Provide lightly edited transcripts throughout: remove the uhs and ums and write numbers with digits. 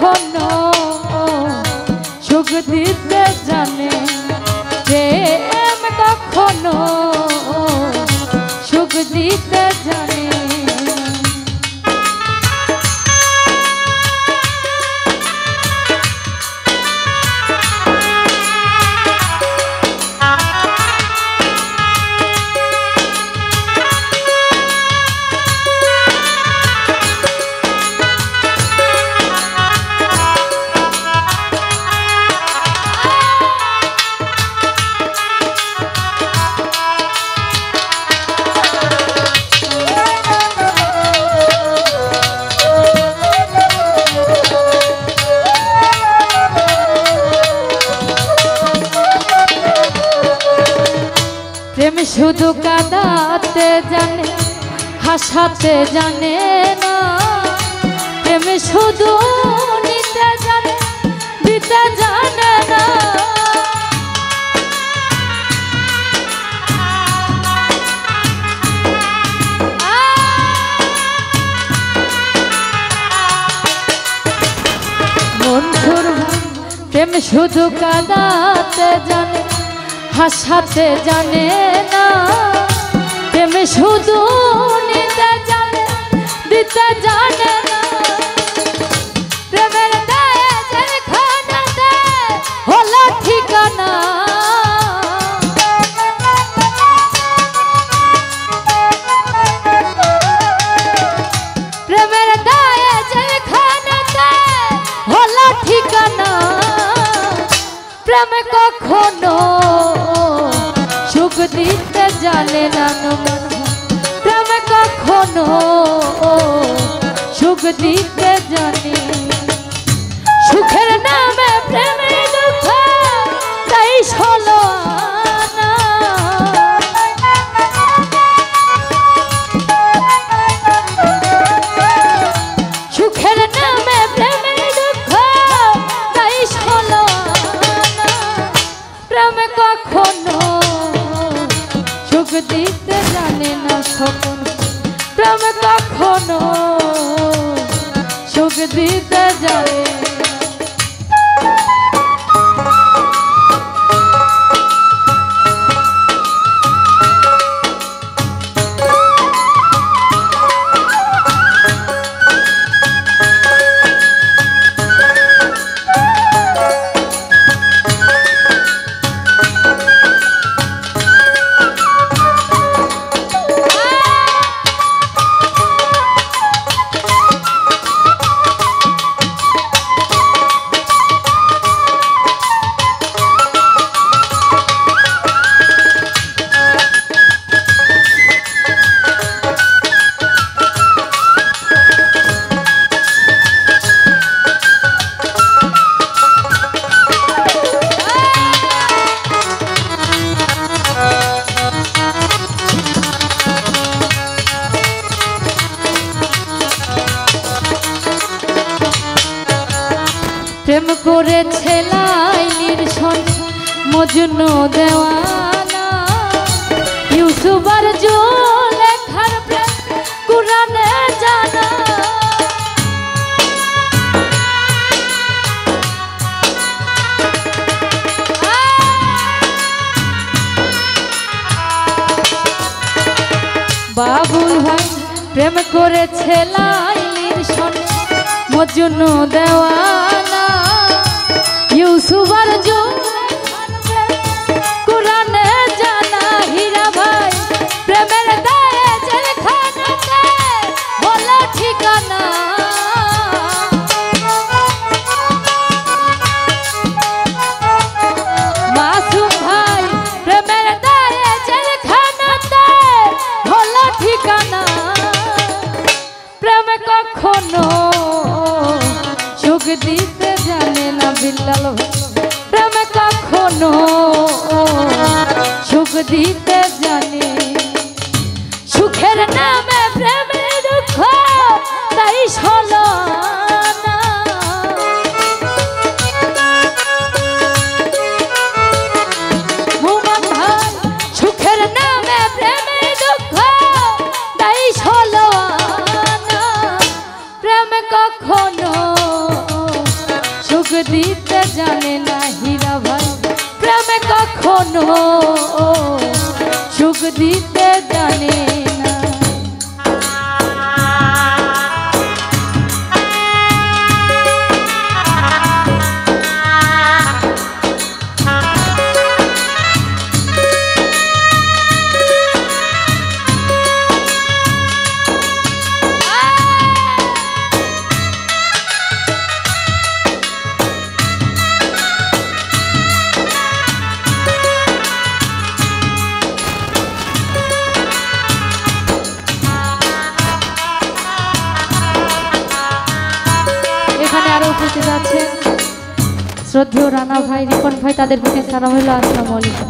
কখনো সুখ দিতে জানে, প্রেম কখনো সুখ দিতে জানে। প্রেম শুধু কাঁদাতে জানে, হাসাতে জানে না। প্রেম শুধু নিতে জানে, দিতে জানে না। বন্ধুর প্রেম শুধু কাঁদাতে জানে, হাসাতে জানে না। প্রেম শুধু নিতে জানে, দিতে জানে না। প্রেমের দায়ে জেলখানাতে হলো ঠিকানা। প্রেমের দায়ে জেলখানাতে হলো ঠিকানা। প্রেম কখনো সুখ দিতে জানে না। প্রেম কখনো সুখ দিতে জানে। সুখের নামে প্রেমের দুঃখ তাই হলো আনা। সুখের নামে প্রেমের দুঃখ তাই হলো আনা। প্রেম কখনো সুখ দিতে জানে না স্বপন। প্রেম কখনো সুখ দিতে জানে। প্রেম করেছে লাইলির সঙ্গে মজনু দেওয়ানা। ইউসুফ আর জুলেখার প্রেম কুরআনে জানা। বাবুল ভাই প্রেম করেছে লাইলির সঙ্গে মজনু দেওয়ানা। ইউসুফ আর জুলেখার প্রেম কুরআনে জানা। হীরা ভাই প্রেমের দায়ে জেলখানাতে হলো ঠিকানা। মাসুম ভাই প্রেমের দায়ে জেলখানাতে হলো ঠিকানা। প্রেম কখনো সুখ দিতে জানে না। বিল্লাল প্রেম কখনো সুখ দিতে জানে। সুখের নামে প্রেমের দুঃখ তাই হলো আনা। মুমান ভাই সুখের নামে প্রেমের দুঃখ তাই হলো আনা। প্রেম কখনো জানে না হীরা ভাই প্রেমে কখনো সুখ দিতে জানে না। আরো উপস্থিত আছেন শ্রদ্ধেয় রানা ভাই, রিপন ভাই, তাদের প্রতি সালাম হলো আসসালামু আলাইকুম।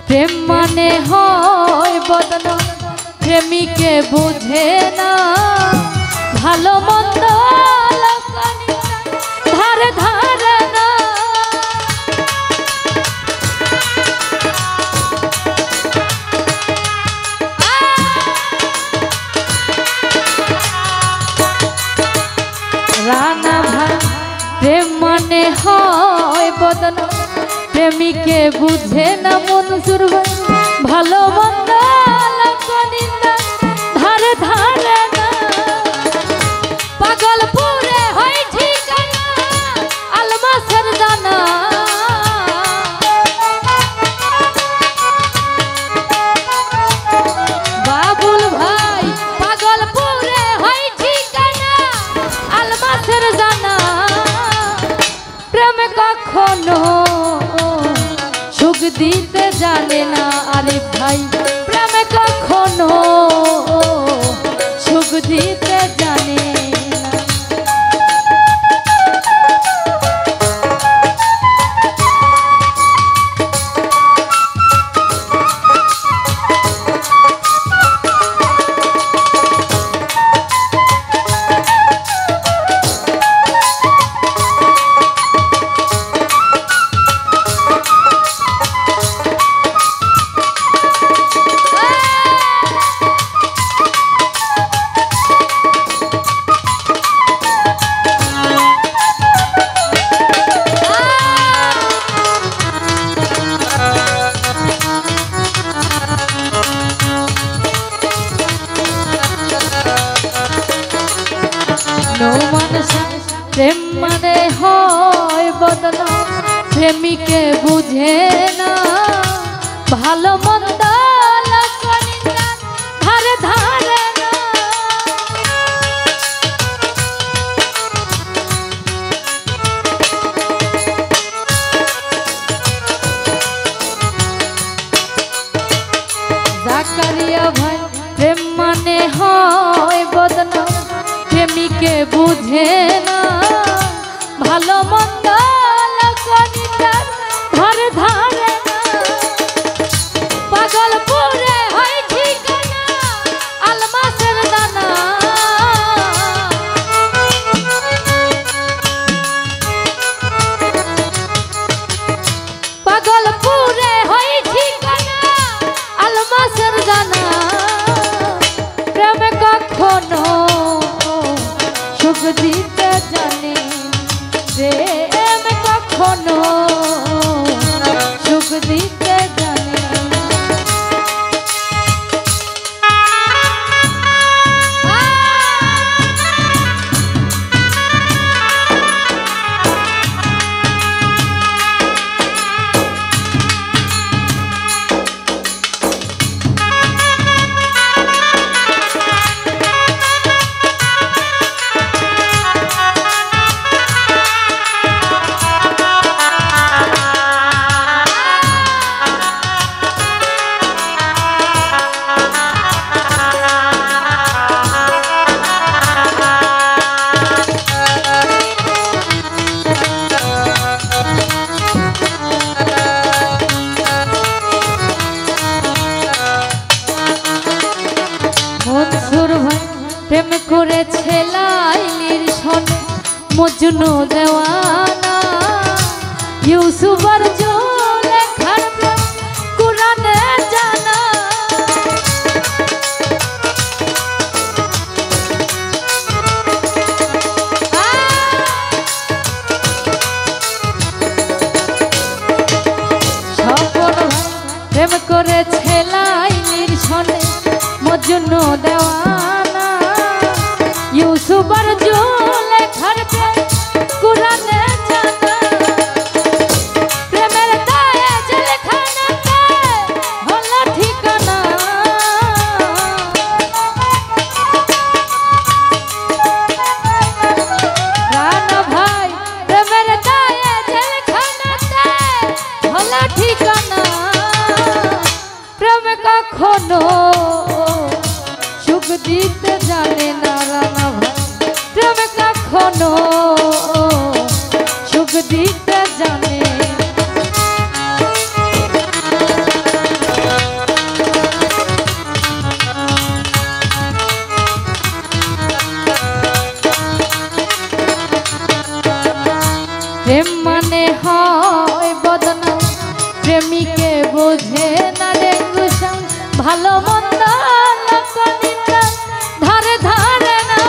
প্রেম মানে হয় বদনাম, প্রেমিকে বুঝে না ভালো মন্দ ধারে ধারে না। রানা ভাই প্রেম মানে হয় বদনাম, প্রেমিকে বুঝে না মনসুর ভাই ভালো মন্দ ধারে ধারে না। পাগলপুরে হয় ঠিকানা আলমাসের দানা, বাবুল ভাই পাগলপুরে হয় ঠিকানা আলমাসের দানা। প্রেম কখনো সুখ দিতে জানে না, আরে ভাই প্রেম কখনো সুখ দিতে জানে না। প্রেম মানে হয় বদনাম, প্রেমিকে বুঝে না ভালো মন্দ ধারে ধারে না। জাকারিয়া ভাই প্রেম মানে হয় বদনাম, প্রেমিকে বুঝে না ভালো মন্দ ধারে ধারে না। পাগলপুরে হয় ঠিকানা আলমাসের দানা, পাগলপুরে হয় ঠিকানা আলমাসের দানা। প্রেমে কখনো সুখ দিতে জানে, প্রেম কখনো সুখ দিতে জানে। প্রেম করেছে লাইলির সনে মজনু দেওয়ানা, ইউসুফ আর জুলেখার দেওয়ানা ইউসুফ আর জুলেখার প্রেম কুরআনে জানা প্রেমের দায়ে জেলখানাতে হলো ঠিকানা রানা ভাই প্রেমের দায়ে জেলখানাতে হলো ঠিকানা প্রেম কখনো সুখ দিতে জানে না রানা ভাই প্রেম কখনো সুখ দিতে জানে প্রেম মানে হয় বদনাম প্রেমিকে বোঝে না ডেঙ্গুসাম ভালো মন্দ লোকনিন্দা ধারে ধারে না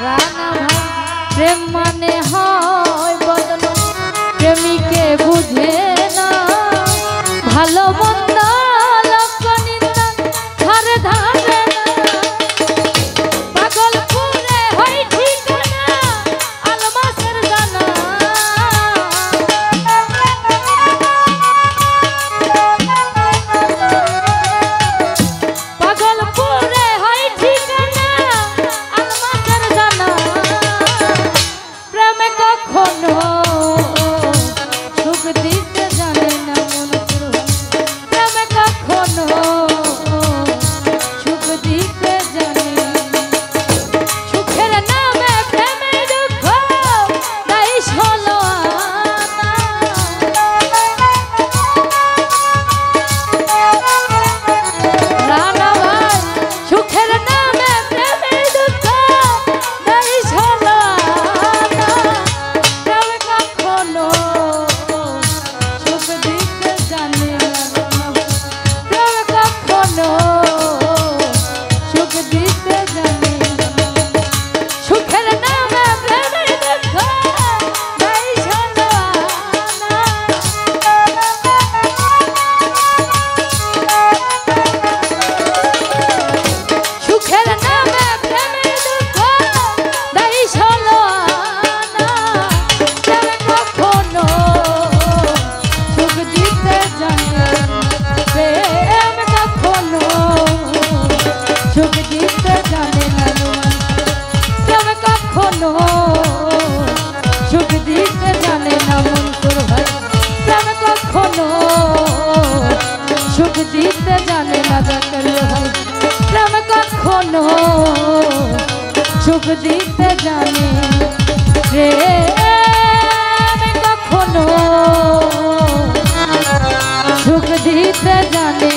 রানা ভাই প্রেম মানে হয় বদনাম প্রেমিকে বুঝে না ভালো মন্দ লোকনিন্দা ধারে ধারে না পাগলপুরে হয় ঠিকানা আলমাসের জানা পাগলপুরে হয় ঠিকানা আলমাসের জানা প্রেমে কখনো সুখ দিতে জানে না মন প্রেমে কখনো সুখ দিতে জানে সুখের নামে প্রেমে দুঃখ তাই হলো রানা ভাই সুখের নামে প্রেমে দুঃখ তাই হলো প্রেমে কখনো সুখ দিতে জানে না প্রেমে কখনো সুখ দিতে জানে না সুখের নামে প্রেমে দুঃখ তাই হলো সুখের নামে প্রেমে দুঃখ তাই হলো প্রেমে কখনো সুখ দিতে জানে প্রেম কখনো সুখ দিতে জানে না প্রেম কখনো সুখ দিতে জানে না মনসুর ভাই প্রেম কখনো সুখ দিতে জানে না জাকারিয়া ভাই প্রেম কখনো সুখ দিতে জানে প্রেম কখনো সুখ দিতে জানে